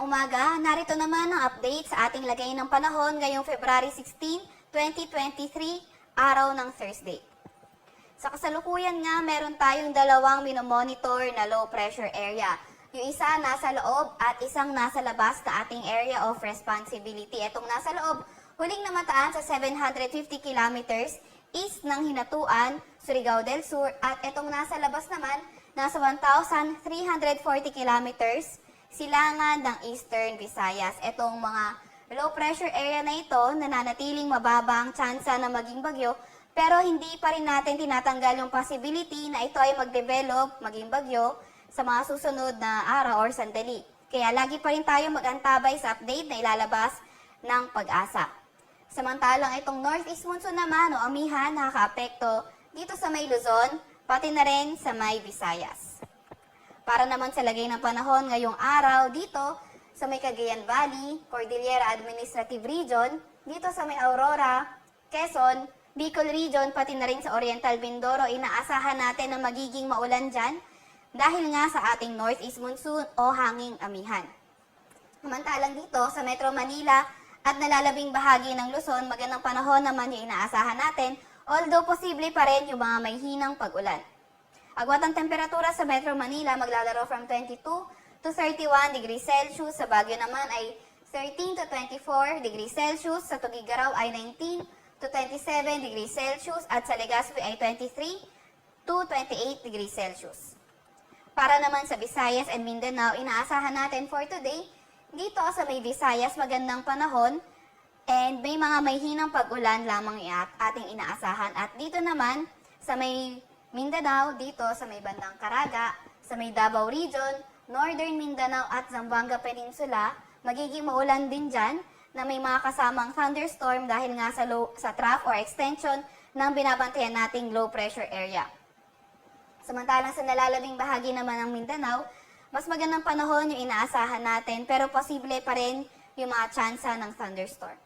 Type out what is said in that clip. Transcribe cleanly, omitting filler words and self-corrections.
umaga, narito naman ang update sa ating lagay ng panahon ngayong February 16, 2023, araw ng Thursday. Sa kasalukuyan nga, meron tayong dalawang minomonitor na low pressure area. Yung isa nasa loob at isang nasa labas na ating area of responsibility. Itong nasa loob, huling namataan sa 750 kilometers east ng Hinatuan, Surigao del Sur, at itong nasa labas naman, nasa 1,340 kilometers silangan ng Eastern Visayas. Itong mga low pressure area na ito, nananatiling mababa ang tsansa na maging bagyo, pero hindi pa rin natin tinatanggal yung possibility na ito ay mag-develop, maging bagyo sa mga susunod na araw or sandali. Kaya lagi pa rin tayo mag-antabay sa update na ilalabas ng Pag-asa. Samantalang itong northeast monsoon naman o amihan nakakaapekto dito sa may Luzon, pati na rin sa may Visayas. Para naman sa lagay ng panahon ngayong araw dito sa may Cagayan Valley, Cordillera Administrative Region, dito sa may Aurora, Quezon, Bicol Region, pati na rin sa Oriental Mindoro, inaasahan natin na magiging maulan dyan dahil nga sa ating northeast monsoon o hanging amihan. Samantalang dito sa Metro Manila at nalalabing bahagi ng Luzon, magandang panahon naman yung inaasahan natin, although posible pa rin yung mga may hinang pag-ulan. Agwat ang temperatura sa Metro Manila maglalaro from 22 to 31 degrees Celsius. Sa Baguio naman ay 13 to 24 degrees Celsius. Sa Tugigaraw ay 19 to 27 degrees Celsius. At sa Legazpi ay 23 to 28 degrees Celsius. Para naman sa Visayas and Mindanao, inaasahan natin for today, dito sa may Visayas magandang panahon and may mga may hinang pag-ulan lamang ating inaasahan. At dito naman sa may Mindanao, dito sa may bandang Caraga, sa may Davao Region, Northern Mindanao at Zamboanga Peninsula, magiging maulan din dyan na may mga kasamang thunderstorm dahil nga sa trough or extension ng binabantayan nating low pressure area. Samantalang sa nalalabing bahagi naman ng Mindanao, mas magandang panahon yung inaasahan natin pero posible pa rin yung mga tsansa ng thunderstorm.